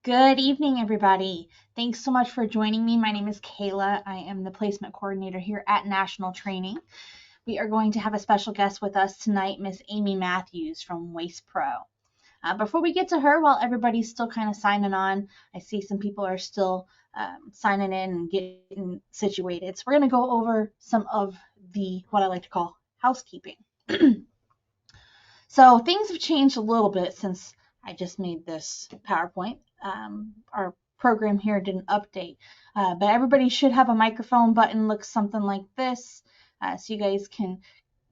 Good evening, everybody. Thanks so much for joining me. My name is Kayla. I am the placement coordinator here at National Training. We are going to have a special guest with us tonight, Miss Amye Mathews from Waste Pro. Before we get to her, while everybody's still kind of signing on, I see some people are still signing in and getting situated. So we're going to go over some of the what I like to call housekeeping. So things have changed a little bit since I just made this PowerPoint. Our program here didn't update, but everybody should have a microphone button, looks something like this, so you guys can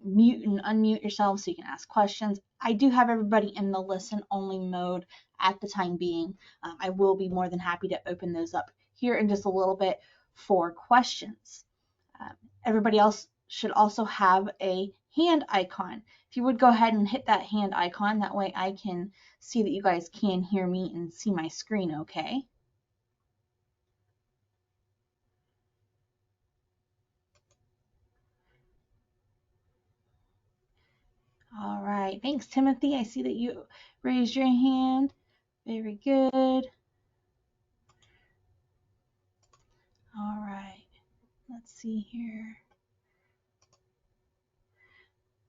mute and unmute yourselves so you can ask questions. I do have everybody in the listen only mode at the time being. I will be more than happy to open those up here in just a little bit for questions. Everybody else should also have a hand icon. If you would go ahead and hit that hand icon, that way I can see that you guys can hear me and see my screen okay. All right, thanks Timothy. I see that you raised your hand. Very good. All right, let's see here.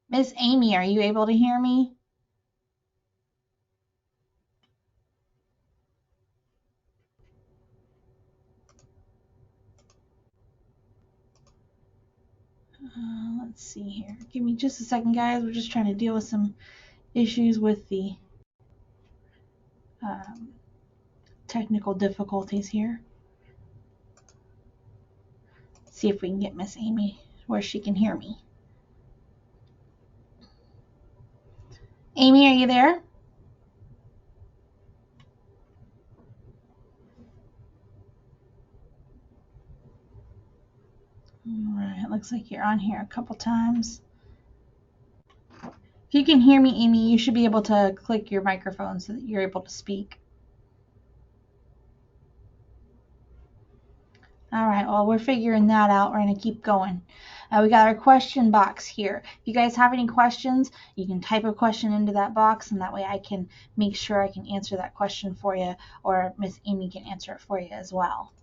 Miss Amye, are you able to hear me? Let's see here. Give me just a second, guys. We're just trying to deal with some issues with the technical difficulties here. See if we can get Miss Amye where she can hear me. Amye, are you there? All right, it looks like you're on here a couple times. If you can hear me, Amye, you should be able to click your microphone so that you're able to speak. All right, well, we're figuring that out. We're going to keep going. We got our question box here. If you guys have any questions, you can type a question into that box, and that way I can make sure I can answer that question for you, or Miss Amye can answer it for you as well.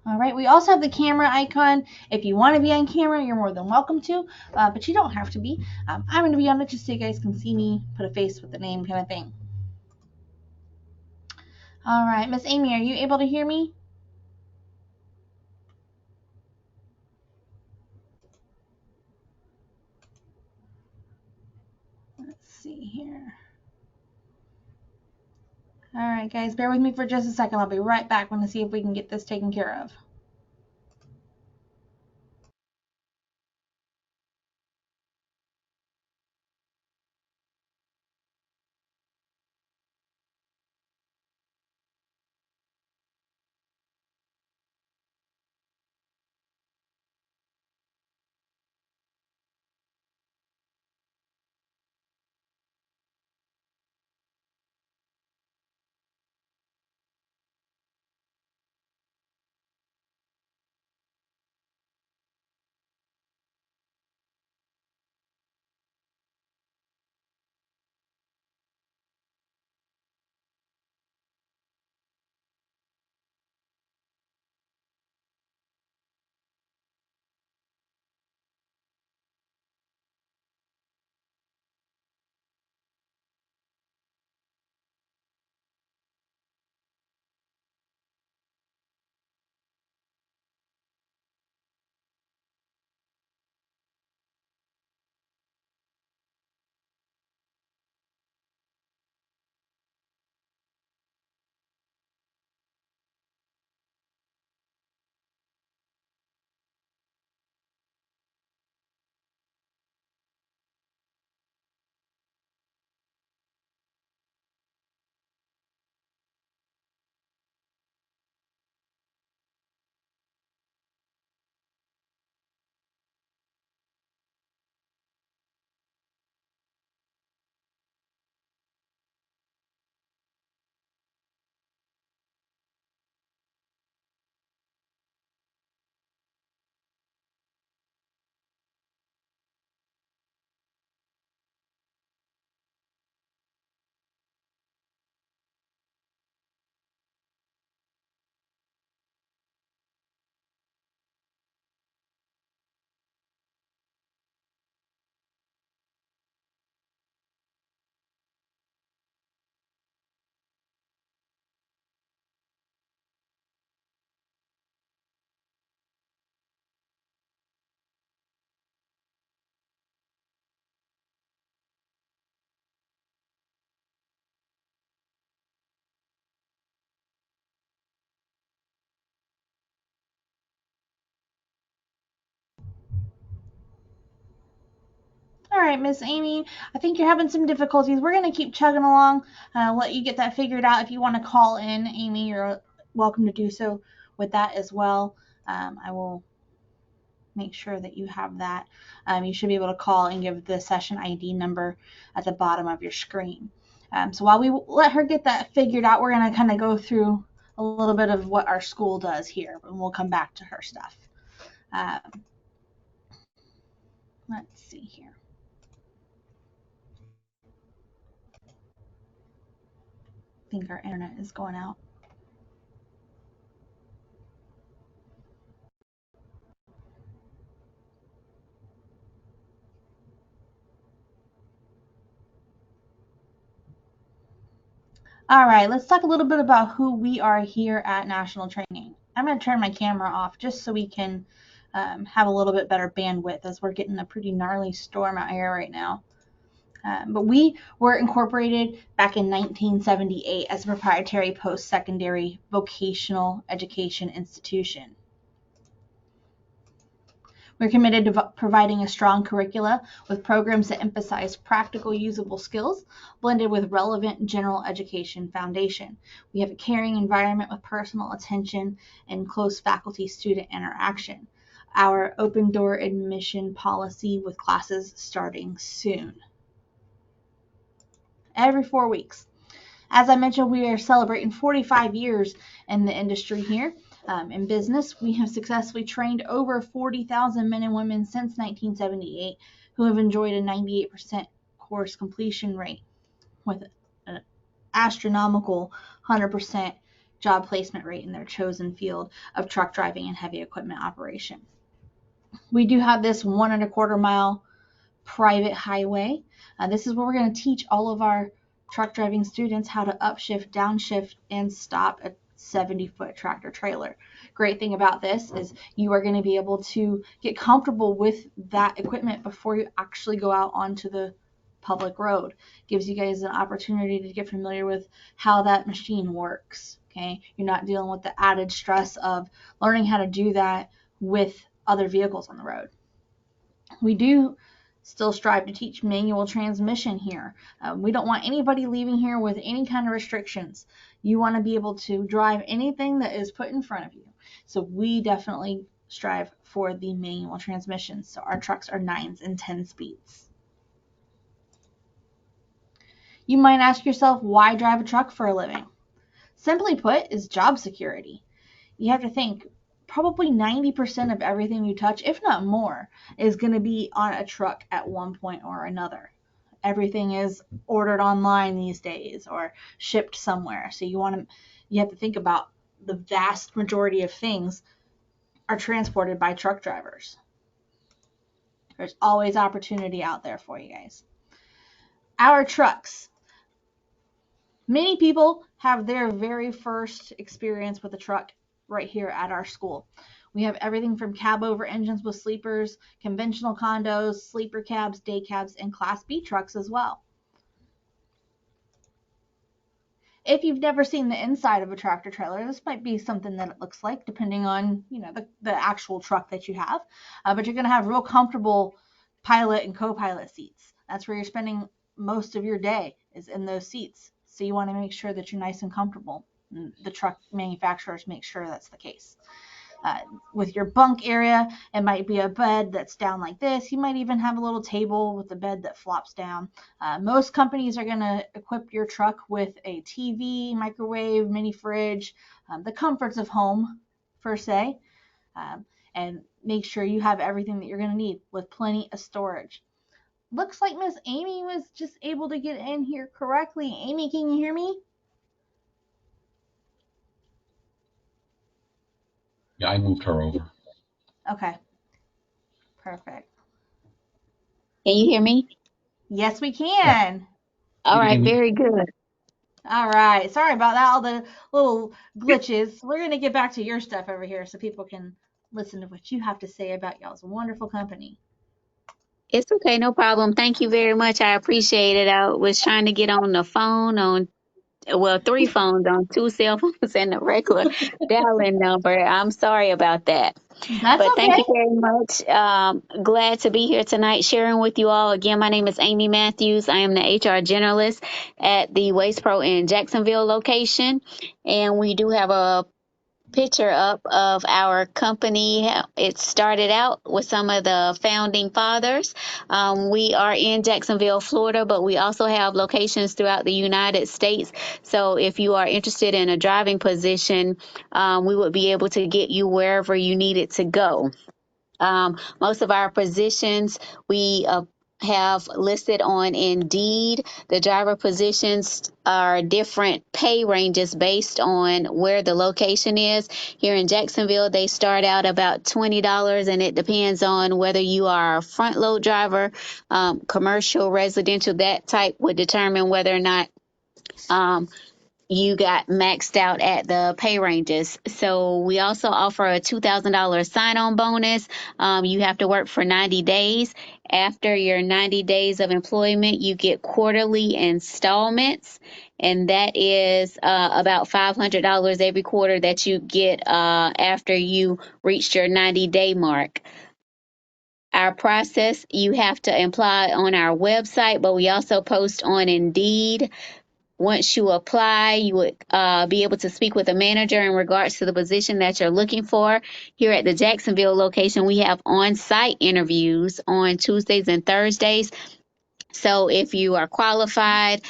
All right, we also have the camera icon. If you want to be on camera, you're more than welcome to, but you don't have to be. I'm going to be on it just so you guys can see me, put a face with the name kind of thing. All right, Miss Amye, are you able to hear me? Let's see here. All right, guys, bear with me for just a second. I'll be right back. I'm going to see if we can get this taken care of. All right, Miss Amy, I think you're having some difficulties. We're going to keep chugging along, let you get that figured out. If you want to call in, Amy, you're welcome to do so with that as well. I will make sure that you have that. You should be able to call and give the session ID number at the bottom of your screen. So while we let her get that figured out, we're going to kind of go through a little bit of what our school does here, and we'll come back to her stuff. Let's see here. I think our internet is going out. All right, let's talk a little bit about who we are here at National Training. I'm going to turn my camera off just so we can have a little bit better bandwidth, as we're getting a pretty gnarly storm out here right now. But we were incorporated back in 1978 as a proprietary post-secondary vocational education institution. We're committed to providing a strong curricula with programs that emphasize practical, usable skills blended with relevant general education foundation. We have a caring environment with personal attention and close faculty-student interaction. Our open door admission policy with classes starting soon. Every 4 weeks. As I mentioned, we are celebrating 45 years in the industry here. In business, we have successfully trained over 40,000 men and women since 1978 who have enjoyed a 98% course completion rate with an astronomical 100% job placement rate in their chosen field of truck driving and heavy equipment operation. We do have this 1.25 mile private highway. This is where we're going to teach all of our truck driving students how to upshift, downshift, and stop a 70-foot tractor trailer. Great thing about this is you are going to be able to get comfortable with that equipment before you actually go out onto the public road. Gives you guys an opportunity to get familiar with how that machine works. Okay, you're not dealing with the added stress of learning how to do that with other vehicles on the road. We do still strive to teach manual transmission here. We don't want anybody leaving here with any kind of restrictions. You want to be able to drive anything that is put in front of you. So we definitely strive for the manual transmission. So our trucks are 9s and 10 speeds. You might ask yourself, why drive a truck for a living? Simply put, is job security. You have to think, probably 90% of everything you touch, if not more, is going to be on a truck at one point or another. Everything is ordered online these days or shipped somewhere. So you have to think about the vast majority of things are transported by truck drivers. There's always opportunity out there for you guys. Our trucks. Many people have their very first experience with a truck right here at our school. We have everything from cab over engines with sleepers, conventional condos, sleeper cabs, day cabs, and Class B trucks as well. If you've never seen the inside of a tractor trailer, this might be something that it looks like, depending on the actual truck that you have. But you're going to have real comfortable pilot and co-pilot seats. That's where you're spending most of your day, is in those seats. So you want to make sure that you're nice and comfortable. The truck manufacturers make sure that's the case. With your bunk area, it might be a bed that's down like this. You might even have a little table with a bed that flops down. Most companies are going to equip your truck with a TV, microwave, mini fridge, the comforts of home, per se, and make sure you have everything that you're going to need with plenty of storage. Looks like Miss Amy was just able to get in here correctly. Amy, can you hear me? Yeah, I moved her over. Okay. Perfect. Can you hear me? Yes, we Yeah. can. All Hey, right, Amy. very good. All right. Sorry about that. All the little glitches. We're going to get back to your stuff over here so people can listen to what you have to say about y'all's wonderful company. It's okay, no problem. Thank you very much. I appreciate it. I was trying to get on the phone on well, three phones on two cell phones and a regular dialing number. I'm sorry about that. That's But thank okay. you very much. Glad to be here tonight sharing with you all. Again, my name is Amye Mathews. I am the HR generalist at the Waste Pro in Jacksonville location. And we do have a picture up of our company. It started out with some of the founding fathers. We are in Jacksonville, Florida, but we also have locations throughout the United States. So if you are interested in a driving position, we would be able to get you wherever you needed to go. Most of our positions we have listed on Indeed. The driver positions are different pay ranges based on where the location is. Here in Jacksonville, they start out about $20, and it depends on whether you are a front load driver, commercial, residential, that type would determine whether or not um, you got maxed out at the pay ranges. So we also offer a $2,000 sign-on bonus. You have to work for 90 days. After your 90 days of employment, you get quarterly installments, and that is about $500 every quarter that you get after you reached your 90-day mark. Our process, you have to apply on our website, but we also post on Indeed. Once you apply, you would be able to speak with a manager in regards to the position that you're looking for. Here at the Jacksonville location, we have on-site interviews on Tuesdays and Thursdays. So if you are qualified,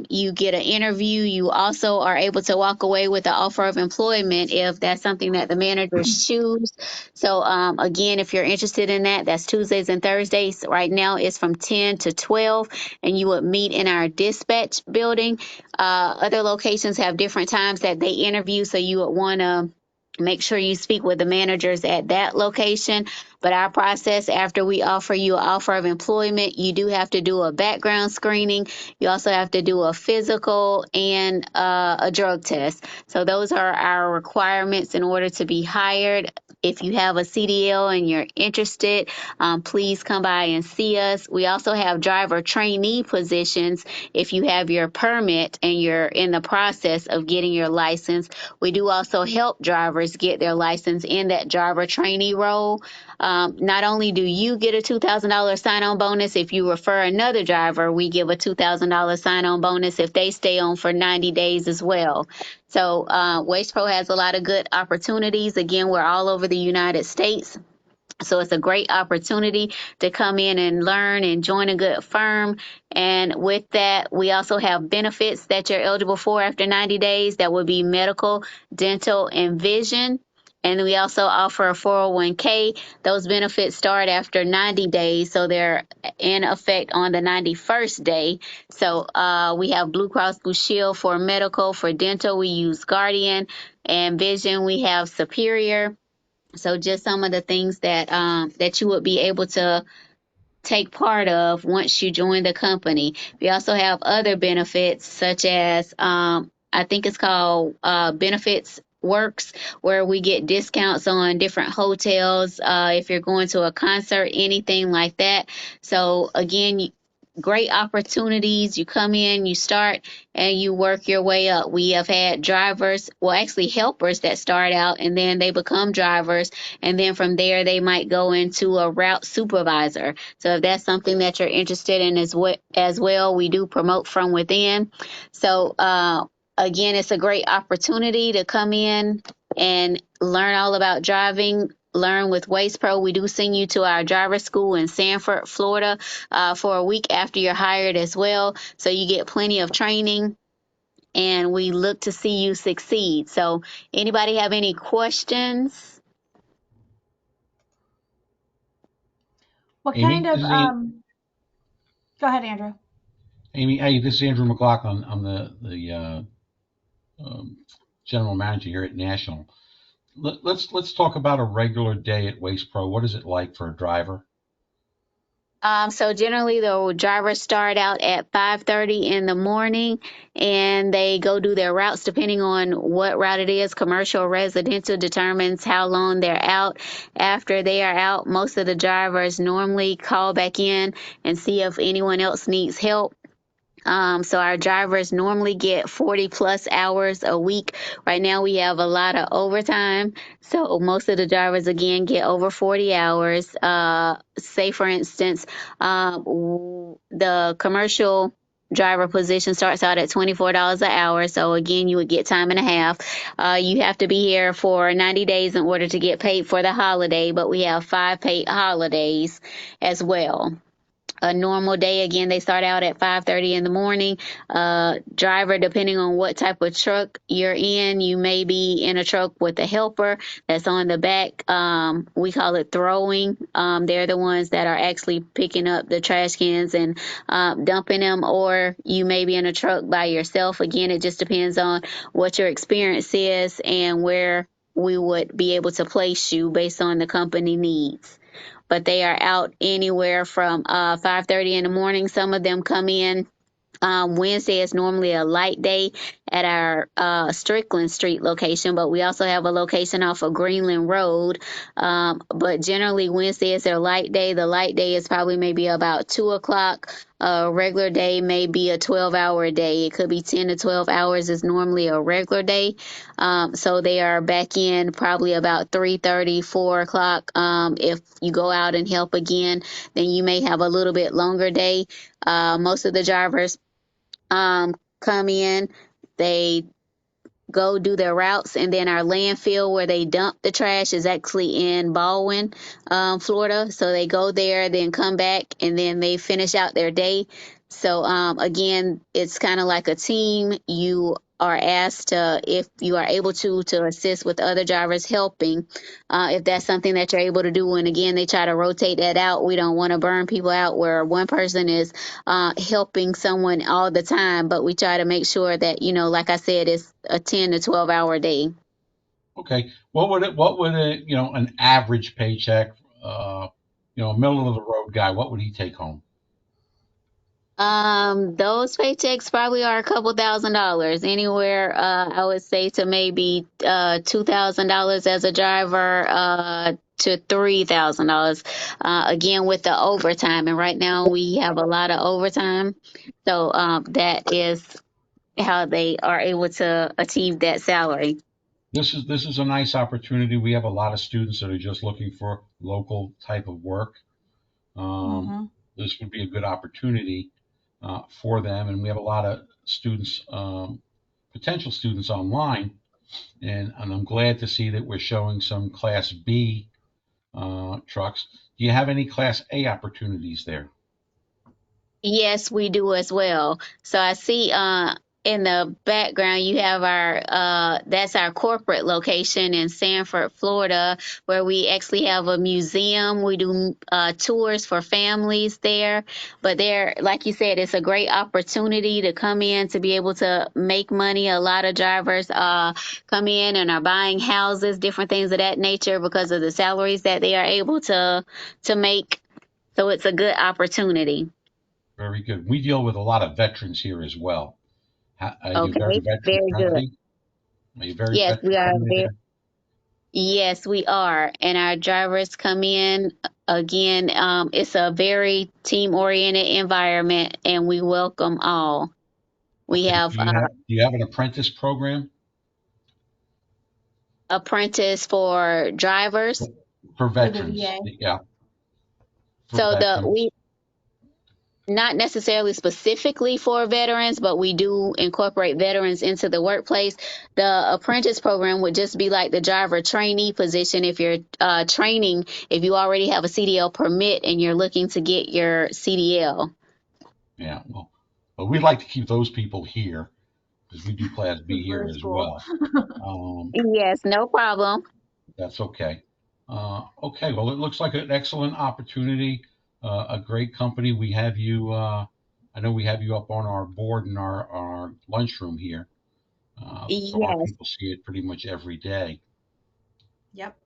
you get an interview. You also are able to walk away with the offer of employment if that's something that the managers choose. So again, if you're interested in that, that's Tuesdays and Thursdays. Right now it's from 10 to 12, and you would meet in our dispatch building. Other locations have different times that they interview, so you would want to make sure you speak with the managers at that location. But our process, after we offer you an offer of employment, you do have to do a background screening. You also have to do a physical and a drug test. So those are our requirements in order to be hired. If you have a CDL and you're interested, please come by and see us. We also have driver trainee positions if you have your permit and you're in the process of getting your license. We do also help drivers get their license in that driver trainee role. Not only do you get a $2,000 sign-on bonus, if you refer another driver, we give a $2,000 sign-on bonus if they stay on for 90 days as well. So Waste Pro has a lot of good opportunities. Again, we're all over the United States. So it's a great opportunity to come in and learn and join a good firm. And with that, we also have benefits that you're eligible for after 90 days. That would be medical, dental, and vision. And we also offer a 401k. Those benefits start after 90 days, so they're in effect on the 91st day. So we have Blue Cross Blue Shield for medical. For dental, we use Guardian. And vision, we have Superior. So just some of the things that that you would be able to take part of once you join the company. We also have other benefits such as I think it's called Benefits Works, where we get discounts on different hotels if you're going to a concert, anything like that. So again, great opportunities. You come in, you start, and you work your way up. We have had drivers, well, actually helpers that start out and then they become drivers. And then from there, they might go into a route supervisor. So if that's something that you're interested in as well, we do promote from within. So, again, it's a great opportunity to come in and learn all about driving. Learn with Waste Pro. We do send you to our driver school in Sanford, Florida, for a week after you're hired as well. So you get plenty of training, and we look to see you succeed. So anybody have any questions? What Amy, kind of this is go ahead, Andrew. Amy. Hey, this is Andrew McLaughlin. I'm the general manager here at National. Let's talk about a regular day at Waste Pro. What is it like for a driver? So generally the drivers start out at 5:30 in the morning and they go do their routes depending on what route it is. Commercial, residential determines how long they're out. After they are out, most of the drivers normally call back in and see if anyone else needs help. So our drivers normally get 40 plus hours a week. Right now we have a lot of overtime. So most of the drivers again get over 40 hours. Say for instance, the commercial driver position starts out at $24 an hour. So again, you would get time and a half. You have to be here for 90 days in order to get paid for the holiday, but we have 5 paid holidays as well. A normal day, again, they start out at 5:30 in the morning. Driver, depending on what type of truck you're in, you may be in a truck with a helper that's on the back. We call it throwing. They're the ones that are actually picking up the trash cans and dumping them, or you may be in a truck by yourself. Again, it just depends on what your experience is and where we would be able to place you based on the company needs. But they are out anywhere from 5:30 in the morning. Some of them come in. Wednesday is normally a light day at our Strickland Street location, but we also have a location off of Greenland Road. But generally, Wednesday is their light day. The light day is probably maybe about 2 o'clock. A regular day may be a 12-hour day. It could be 10 to 12 hours is normally a regular day. So they are back in probably about 3:30, 4 o'clock. If you go out and help again, then you may have a little bit longer day. Most of the drivers come in, they go do their routes, and then our landfill where they dump the trash is actually in Baldwin, Florida. So they go there, then come back, and then they finish out their day. So again, it's kind of like a team. You are asked to, if you are able to assist with other drivers helping, if that's something that you're able to do. And again, they try to rotate that out. We don't want to burn people out where one person is helping someone all the time, but we try to make sure that, like I said, it's a 10 to 12-hour day. Okay. An average paycheck, a middle of the road guy, what would he take home? Those paychecks probably are a couple $1,000, anywhere, I would say to maybe, $2,000 as a driver, to $3,000, again, with the overtime. And right now we have a lot of overtime. So, that is how they are able to achieve that salary. This is a nice opportunity. We have a lot of students that are just looking for local type of work. This would be a good opportunity for them, and we have a lot of students, potential students online, and I'm glad to see that we're showing some Class B trucks. Do you have any Class A opportunities there? Yes, we do as well. So I see in the background you have our that's our corporate location in Sanford, Florida, where we actually have a museum. We do tours for families there. But there, like you said, it's a great opportunity to come in to be able to make money. A lot of drivers come in and are buying houses, different things of that nature because of the salaries that they are able to make. So it's a good opportunity. Very good. We deal with a lot of veterans here as well. Are you very Okay, veteran very good. friendly? Are you very Yes, we veteran are friendly very, there? yes, we are. And our drivers come in again. It's a very team oriented environment and we welcome all. We Okay. have Do you have an apprentice program apprentice for drivers. for For the veterans? VA. Yeah, for So veterans. we not necessarily specifically for veterans, but we do incorporate veterans into the workplace. The apprentice program would just be like the driver trainee position if you're training, if you already have a CDL permit and you're looking to get your CDL. Yeah. Well, we'd like to keep those people here because we do Class B For here the as school. well. Um, Yes, no problem. that's okay. Okay. Well, it looks like an excellent opportunity. A great company. We have you. I know we have you up on our board in our lunchroom here. So our Yes. people see it pretty much every day. Yep.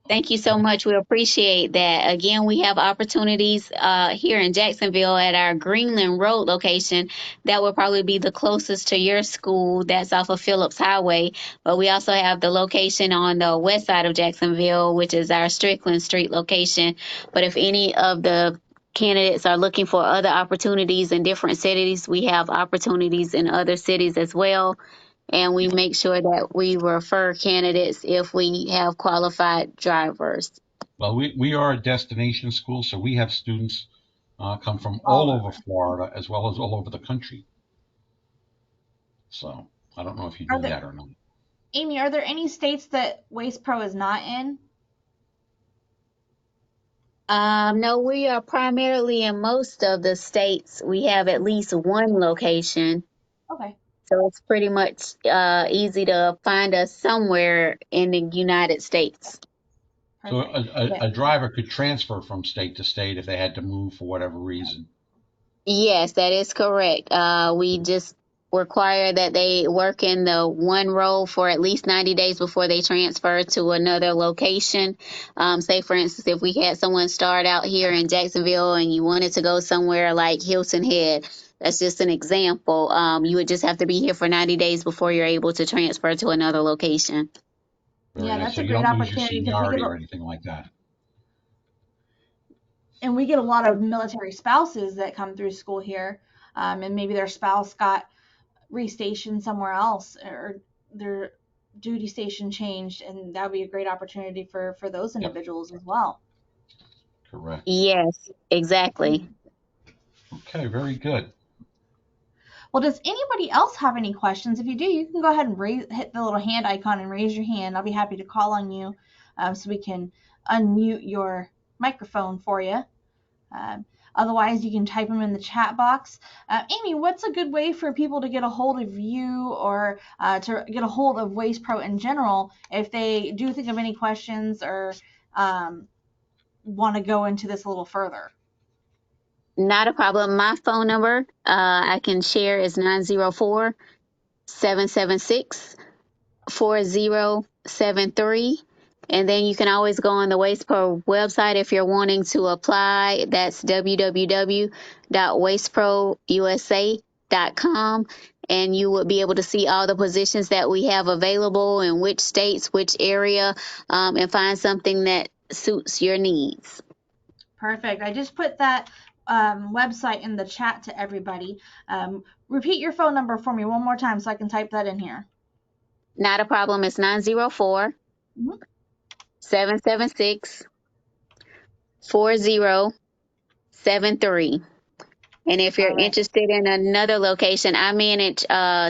Thank you so much. We appreciate that. Again, we have opportunities here in Jacksonville at our Greenland Road location. That would probably be the closest to your school. That's off of Phillips Highway. But we also have the location on the west side of Jacksonville, which is our Strickland Street location. But if any of the candidates are looking for other opportunities in different cities, we have opportunities in other cities as well. And we make sure that we refer candidates if we have qualified drivers. Well, we are a destination school, so we have students come from All all over. over Florida as well as all over the country. So I don't know if you Are knew there, that or not. Amy, are there any states that Waste Pro is not in? No, we are primarily in most of the states. We have at least one location. Okay. So it's pretty much easy to find us somewhere in the United States. So Perfect. a driver could transfer from state to state if they had to move for whatever reason. Yes, that is correct. We just require that they work in the one role for at least 90 days before they transfer to another location. Say, for instance, if we had someone start out here in Jacksonville and you wanted to go somewhere like Hilton Head, that's just an example. You would just have to be here for 90 days before you're able to transfer to another location. Very Yeah, nice. that's So a you great don't lose your opportunity because seniority or anything like that. we get a lot of military spouses that come through school here, and maybe their spouse got restationed somewhere else or their duty station changed, and that would be a great opportunity for those individuals as well. Correct. Yes, exactly. Okay, very good. Well, does anybody else have any questions? If you do, you can go ahead and hit the little hand icon and raise your hand. I'll be happy to call on you so we can unmute your microphone for you. Otherwise, you can type them in the chat box. Amy, what's a good way for people to get a hold of you or to get a hold of Waste Pro in general if they do think of any questions or want to go into this a little further? Not a problem. My phone number I can share is 904-776-4073. And then you can always go on the Waste Pro website if you're wanting to apply. That's www.wasteprousa.com. And you will be able to see all the positions that we have available in which states, which area, and find something that suits your needs. Perfect. I just put that website in the chat to everybody. Repeat your phone number for me one more time so I can type that in here. Not a problem. It's 904 776 4073. And if you're All right. interested in another location, I manage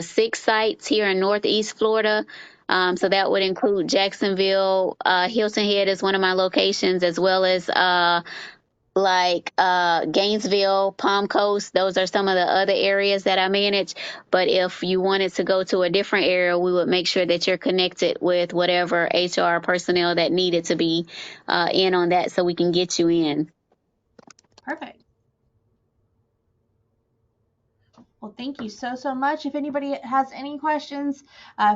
6 sites here in Northeast Florida. So that would include Jacksonville, Hilton Head is one of my locations, as well as Gainesville, Palm Coast. Those are some of the other areas that I manage. But if you wanted to go to a different area, we would make sure that you're connected with whatever HR personnel that needed to be in on that so we can get you in. Perfect. Well, thank you so much. If anybody has any questions,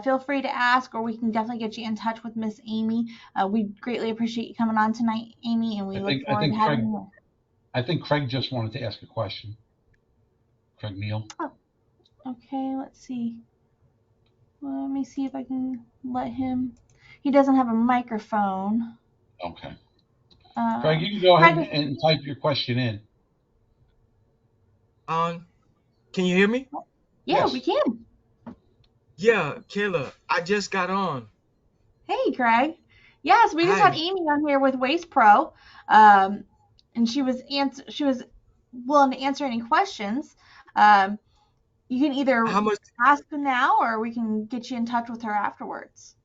feel free to ask, or we can definitely get you in touch with Miss Amy. We greatly appreciate you coming on tonight, Amy, and we look forward to having you. I think Craig just wanted to ask a question. Craig Neal. Oh, okay, let's see. Well, let me see if I can let him. He doesn't have a microphone. Okay. Craig, you can go ahead and type your question in. Can you hear me? Yeah, Yes. we can. Yeah, Kayla, I just got on. Hey, Craig. Yes, we just Hi. had Amy on here with Waste Pro, and she was willing to answer any questions. You can either How much? ask now, or we can get you in touch with her afterwards.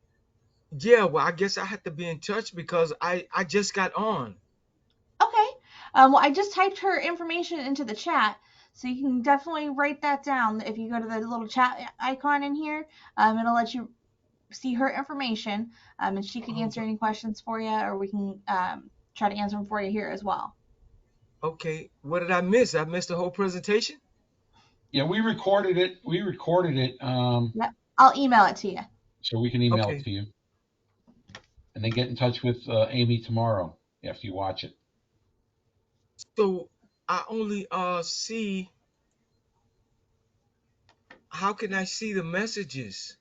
Yeah, well, I guess I have to be in touch because I just got on. Okay. Well, I just typed her information into the chat, so you can definitely write that down. If you go to the little chat icon in here, it'll let you see her information, and she can answer any questions for you, or we can try to answer them for you here as well. Okay, what did I miss? I missed the whole presentation? Yeah, we recorded it. Yep. I'll email it to you. So we can email Okay. it to you. And then get in touch with Amy tomorrow after you watch it. So I only see, how can I see the messages?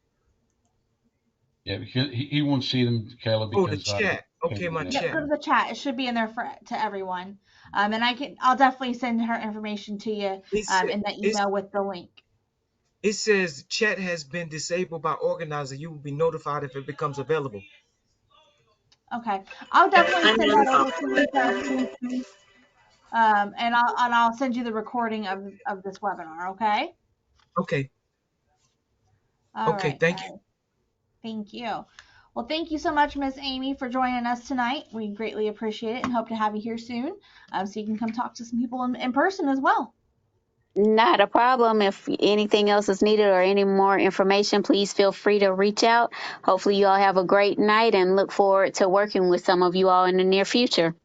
Yeah, because he won't see them, Kayla, Oh, the because chat. Okay, my Yeah. Yep, chat. go to the chat. It should be in there for to everyone. And I'll definitely send her information to you It's in the it's email with the link. it says chat has been disabled by organizer. You will be notified if it becomes available. Okay, I'll definitely I send that know. over to you, Kathy. And I'll send you the recording of this webinar. Okay. Okay. All Okay. right, Thank you. guys. Thank you. Well, thank you so much, Miss Amy, for joining us tonight. We greatly appreciate it and hope to have you here soon, so you can come talk to some people in person as well. Not a problem. If anything else is needed or any more information, please feel free to reach out. Hopefully, you all have a great night and look forward to working with some of you all in the near future.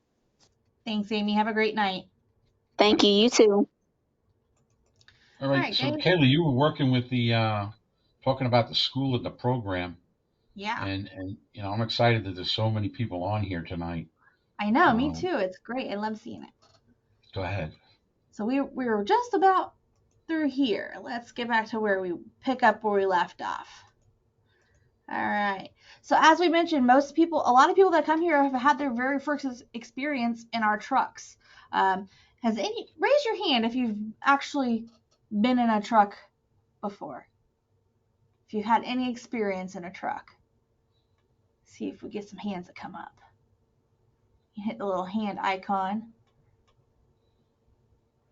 Thanks, Amy. Have a great night. Thank you. You too. All All right. right, So, guys. Kayla, you were working with the talking about the school and the program, Yeah, and I'm excited that there's so many people on here tonight. I know. Me Um, too. It's great. I love seeing it. Go ahead. So we were just about through here. Let's get back to where we pick up where we left off. All right. So as we mentioned, a lot of people that come here have had their very first experience in our trucks. Raise your hand if you've actually been in a truck before? If you've had any experience in a truck? See if we get some hands that come up. You hit the little hand icon.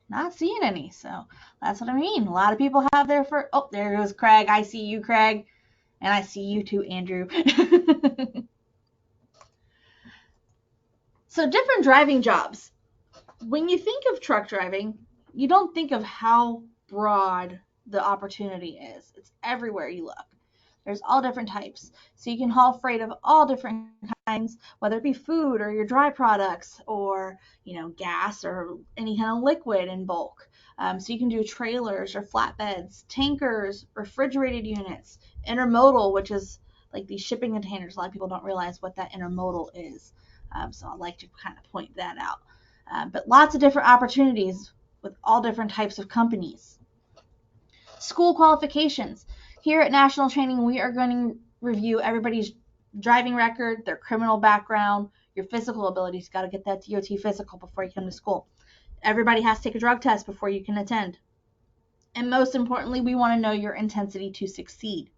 Not seeing any, so that's what I mean. A lot of people have their first. Oh, there goes Craig. I see you, Craig, and I see you too, Andrew. So different driving jobs. When you think of truck driving, you don't think of how broad the opportunity is. It's everywhere you look. There's all different types. So you can haul freight of all different kinds, whether it be food or your dry products or, gas or any kind of liquid in bulk. So you can do trailers or flatbeds, tankers, refrigerated units, intermodal, which is like these shipping containers. A lot of people don't realize what that intermodal is. So I like to kind of point that out. But lots of different opportunities with all different types of companies. School qualifications. Here at National Training, we are going to review everybody's driving record, their criminal background, your physical abilities. Got to get that DOT physical before you come to school. Everybody has to take a drug test before you can attend. And most importantly, we want to know your intensity to succeed.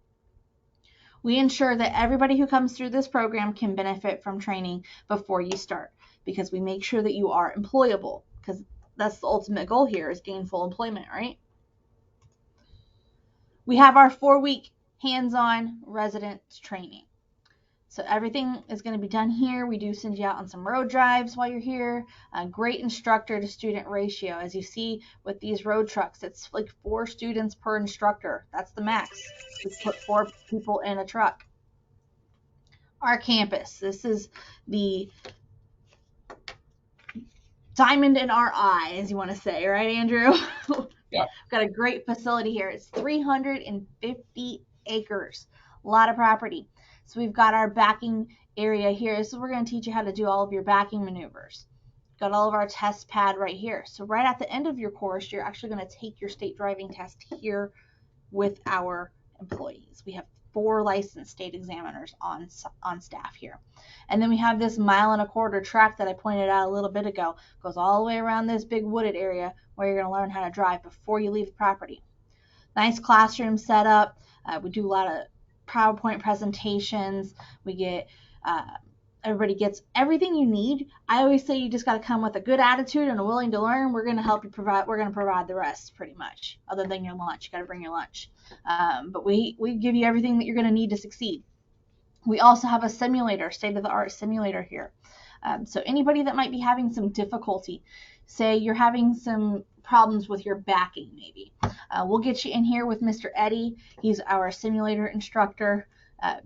We ensure that everybody who comes through this program can benefit from training before you start, because we make sure that you are employable, because that's the ultimate goal here is gainful employment, right? We have our 4-week hands-on resident training. So everything is going to be done here. We do send you out on some road drives while you're here. A great instructor to student ratio. As you see with these road trucks, it's like 4 students per instructor. That's the max. We put 4 people in a truck. Our campus. This is the diamond in our eye, as you want to say, right, Andrew? Yeah. Got a great facility here. It's 350 acres, a lot of property. So we've got our backing area here. So we're going to teach you how to do all of your backing maneuvers. Got all of our test pad right here. So right at the end of your course, you're actually going to take your state driving test here with our employees. We have 4 licensed state examiners on staff here. And then we have this 1.25-mile track that I pointed out a little bit ago. It goes all the way around this big wooded area where you're going to learn how to drive before you leave the property. Nice classroom setup. We do a lot of PowerPoint presentations. We get everybody gets everything you need. I always say you just got to come with a good attitude and a willing to learn. We're going to help you provide. We're going to provide the rest pretty much, other than your lunch. You got to bring your lunch. But we give you everything that you're going to need to succeed. We also have a simulator, state-of-the-art simulator here. So anybody that might be having some difficulty, say you're having some problems with your backing maybe, we'll get you in here with Mr. Eddie. He's our simulator instructor.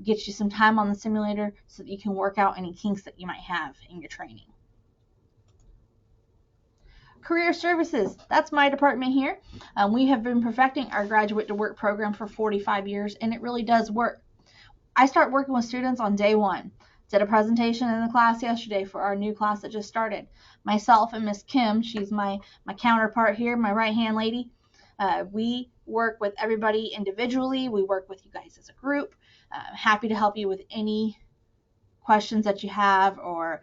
Get you some time on the simulator so that you can work out any kinks that you might have in your training. Career Services, that's my department here. We have been perfecting our Graduate to Work program for 45 years, and it really does work. I start working with students on day 1. Did a presentation in the class yesterday for our new class that just started. Myself and Miss Kim, she's my counterpart here, my right-hand lady. We work with everybody individually. We work with you guys as a group. Happy to help you with any questions that you have or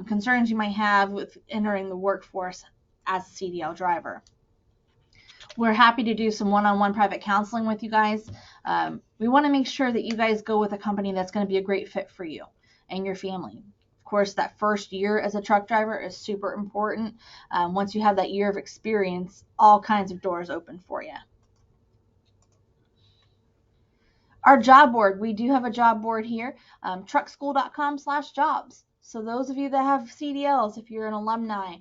concerns you might have with entering the workforce as a CDL driver. We're happy to do some one-on-one private counseling with you guys. We want to make sure that you guys go with a company that's going to be a great fit for you and your family. Of course, that first year as a truck driver is super important. Once you have that year of experience, all kinds of doors open for you. Our job board, we do have a job board here, truckschool.com/jobs. So those of you that have CDLs, if you're an alumni,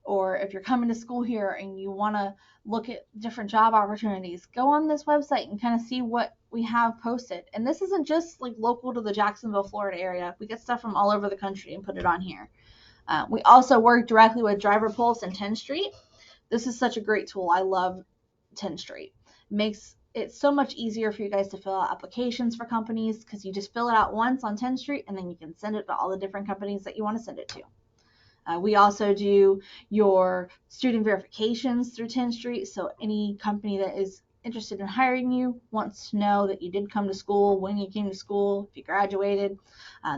or if you're coming to school here and you want to look at different job opportunities, go on this website and kind of see what we have posted. And this isn't just like local to the Jacksonville, Florida area. We get stuff from all over the country and put it on here. We also work directly with Driver Pulse and 10th Street. This is such a great tool. I love 10th Street. It makes it so much easier for you guys to fill out applications for companies because you just fill it out once on 10th Street and then you can send it to all the different companies that you want to send it to. We also do your student verifications through 10th Street. So any company that is interested in hiring you wants to know that you did come to school, when you came to school, if you graduated.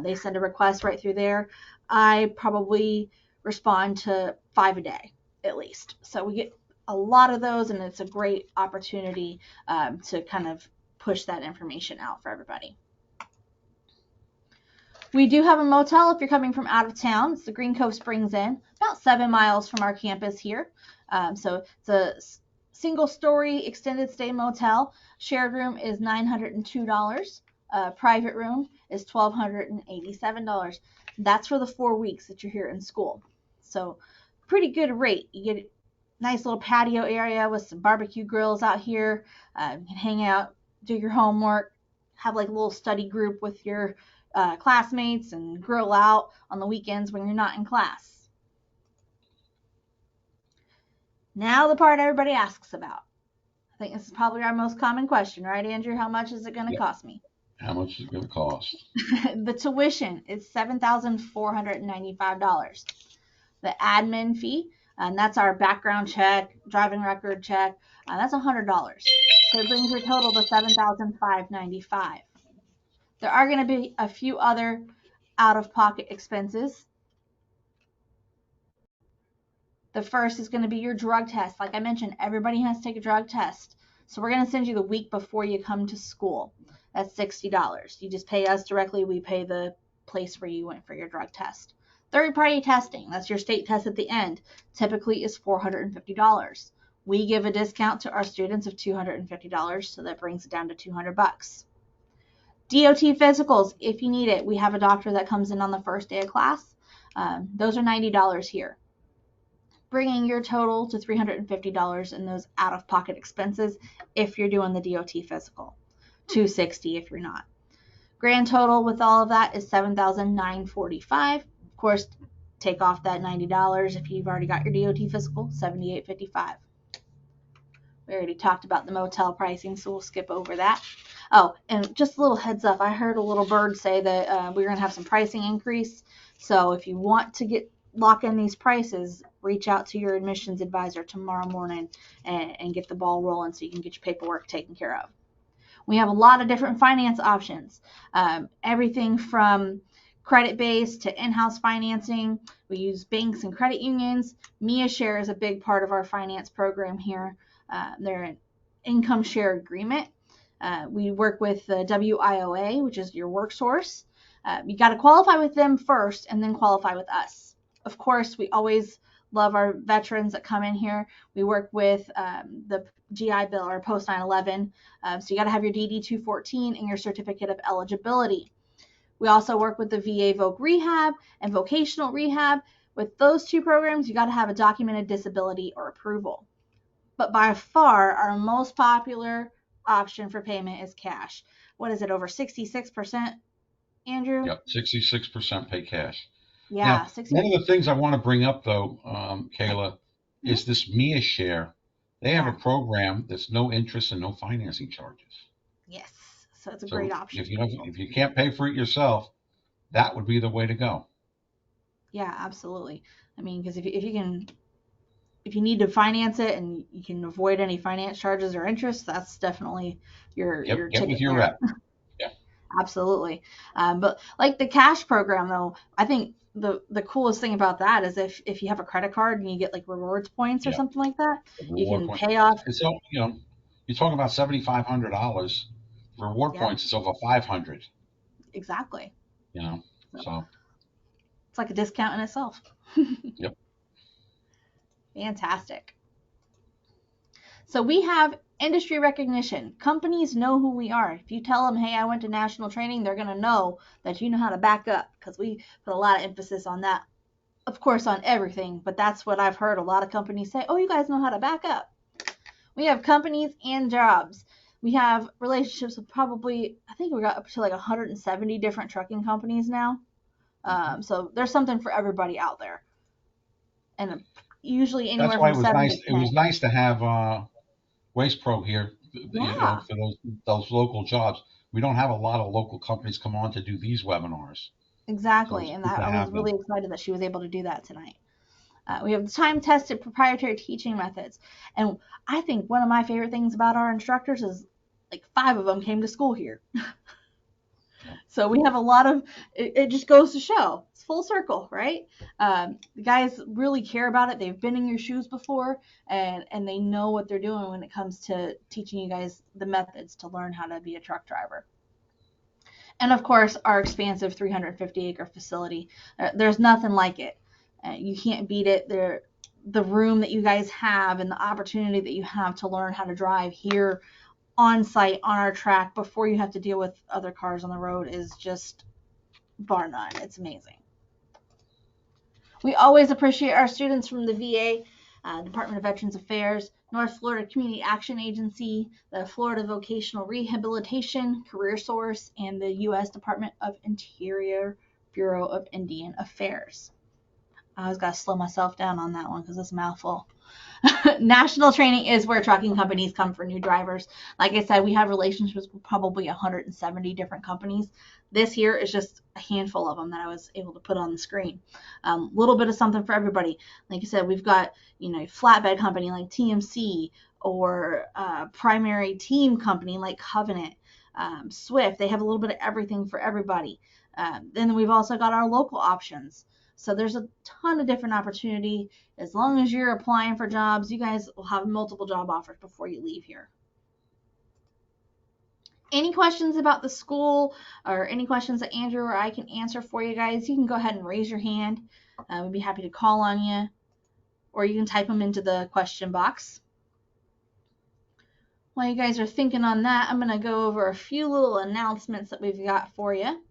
They send a request right through there. I probably respond to 5 a day at least. So we get a lot of those, and it's a great opportunity to kind of push that information out for everybody. We do have a motel if you're coming from out of town. It's the Green Cove Springs Inn, about 7 miles from our campus here. So it's a single-story extended stay motel. Shared room is $902. Private room is $1,287. That's for the 4 weeks that you're here in school. So pretty good rate. You get a nice little patio area with some barbecue grills out here. You can hang out, do your homework, have like a little study group with your classmates and grill out on the weekends when you're not in class. Now the part everybody asks about. I think this is probably our most common question, right, Andrew? How much is it going to cost me? How much is it going to cost? The tuition is $7,495. The admin fee, and that's our background check, driving record check, that's $100. So it brings your total to $7,595. There are going to be a few other out-of-pocket expenses. The first is going to be your drug test. Like I mentioned, everybody has to take a drug test. So we're going to send you the week before you come to school. That's $60. You just pay us directly. We pay the place where you went for your drug test. Third-party testing, that's your state test at the end, typically is $450. We give a discount to our students of $250, so that brings it down to $200. DOT physicals, if you need it, we have a doctor that comes in on the first day of class. Those are $90 here, bringing your total to $350 in those out-of-pocket expenses if you're doing the DOT physical, $260 if you're not. Grand total with all of that is $7,945. Of course, take off that $90 if you've already got your DOT physical, $78.55. We already talked about the motel pricing, so we'll skip over that. Oh, and just a little heads up, I heard a little bird say that we're going to have some pricing increase. So if you want to lock in these prices, reach out to your admissions advisor tomorrow morning and get the ball rolling so you can get your paperwork taken care of. We have a lot of different finance options, everything from credit-based to in-house financing. We use banks and credit unions. Mia Share is a big part of our finance program here. They're an income share agreement. We work with the WIOA, which is your work source. You got to qualify with them first and then qualify with us. Of course, we always love our veterans that come in here. We work with the GI Bill or post 9/11. So you got to have your DD 214 and your certificate of eligibility. We also work with the VA Voc Rehab and Vocational Rehab. With those two programs, you got to have a documented disability or approval. But by far, our most popular option for payment is cash. What is it, over 66%, Andrew? Yep, 66% pay cash. Yeah. Now, 60. one of the things I want to bring up, though, Kayla, is this Mia Share. They have a program that's no interest and no financing charges. Yes, so it's a great option. If you can't pay for it yourself, that would be the way to go. Yeah, absolutely. I mean, because if you need to finance it and you can avoid any finance charges or interest, that's definitely your Get ticket with your there. rep. Yeah. Absolutely. But like the cash program, though, I think the coolest thing about that is if you have a credit card and you get like rewards points or Yeah, something like that, you reward can point. pay off. It's all, you're talking about $7,500. Reward Yeah, points is over 500. exactly. You know, So so it's like a discount in itself. yep. Fantastic. So we have industry recognition. Companies know who we are. If you tell them, hey, I went to national training, they're going to know that you know how to back up because we put a lot of emphasis on that. Of course, on everything, but that's what I've heard a lot of companies say, oh, you guys know how to back up. We have companies and jobs. We have relationships with probably, I think we got up to like 170 different trucking companies now. So there's something for everybody out there. And usually That's anywhere why from it was 7 nice. to It was 10. nice to have Waste Pro here. Yeah, For those local jobs. We don't have a lot of local companies come on to do these webinars, so exactly. it's And good to I was have really them. excited that she was able to do that tonight. We have time tested proprietary teaching methods. And I think one of my favorite things about our instructors is like 5 of them came to school here. Yeah. So we have a lot of it just goes to show it's full circle, right? The guys really care about it. They've been in your shoes before, and they know what they're doing when it comes to teaching you guys the methods to learn how to be a truck driver. And of course, our expansive 350-acre facility. There's nothing like it. You can't beat it. The room that you guys have and the opportunity that you have to learn how to drive here on site on our track before you have to deal with other cars on the road is just bar none. It's amazing. We always appreciate our students from the VA, Department of Veterans Affairs, North Florida Community Action Agency, the Florida Vocational Rehabilitation, Career Source, and the U.S. Department of Interior Bureau of Indian Affairs. I always got to slow myself down on that one because it's a mouthful. National training is where trucking companies come for new drivers. Like I said, we have relationships with probably 170 different companies. This here is just a handful of them that I was able to put on the screen. A little bit of something for everybody. Like I said, we've got flatbed company like TMC or primary team company like Covenant, Swift. They have a little bit of everything for everybody. Then we've also got our local options. So there's a ton of different opportunity. As long as you're applying for jobs, you guys will have multiple job offers before you leave here. Any questions about the school or any questions that Andrew or I can answer for you guys, you can go ahead and raise your hand. We'd be happy to call on you, or you can type them into the question box. While you guys are thinking on that, I'm going to go over a few little announcements that we've got for you.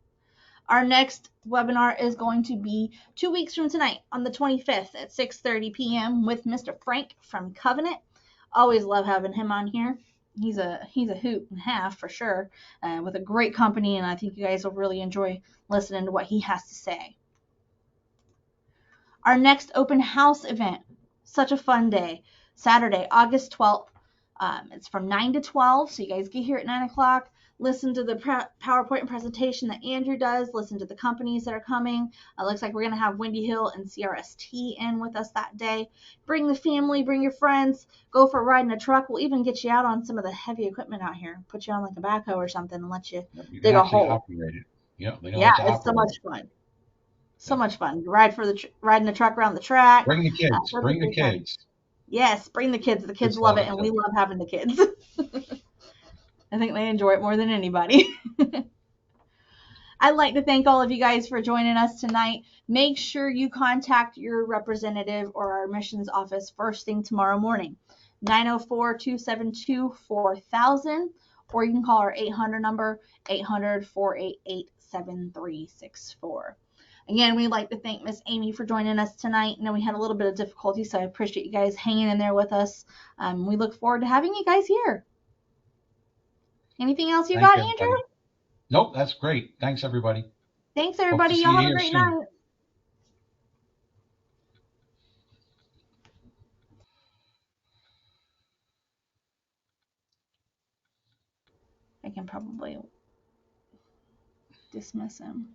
Our next webinar is going to be 2 weeks from tonight on the 25th at 6:30 p.m. with Mr. Frank from Covenant. Always love having him on here. He's a hoot and a half for sure, with a great company, and I think you guys will really enjoy listening to what he has to say. Our next open house event, such a fun day, Saturday, August 12th. It's from 9 to 12, so you guys get here at 9 o'clock. Listen to the PowerPoint presentation that Andrew does. Listen to the companies that are coming. It looks like we're going to have Windy Hill and CRST in with us that day. Bring the family, bring your friends. Go for a ride in a truck. We'll even get you out on some of the heavy equipment out here. Put you on like a backhoe or something and let you You can dig a actually hole. operate it. Yeah, they know how Yeah, to it's so operate much it. fun. So Yep. much fun. Riding the truck around the track. Bring the kids. Bring the Perfectly fun. kids. Yes, bring the kids. The kids Kids love love it, it and we too. love having the kids. I think they enjoy it more than anybody. I'd like to thank all of you guys for joining us tonight. Make sure you contact your representative or our admissions office first thing tomorrow morning, 904-272-4000, or you can call our 800 number, 800-488-7364. Again, we'd like to thank Miss Amy for joining us tonight. I know we had a little bit of difficulty, so I appreciate you guys hanging in there with us. We look forward to having you guys here. Anything else you Thank got, you, Andrew? everybody. Nope, that's great. Thanks, everybody. Thanks, Hope to everybody. see Y'all you have a here great soon. night. I can probably dismiss him.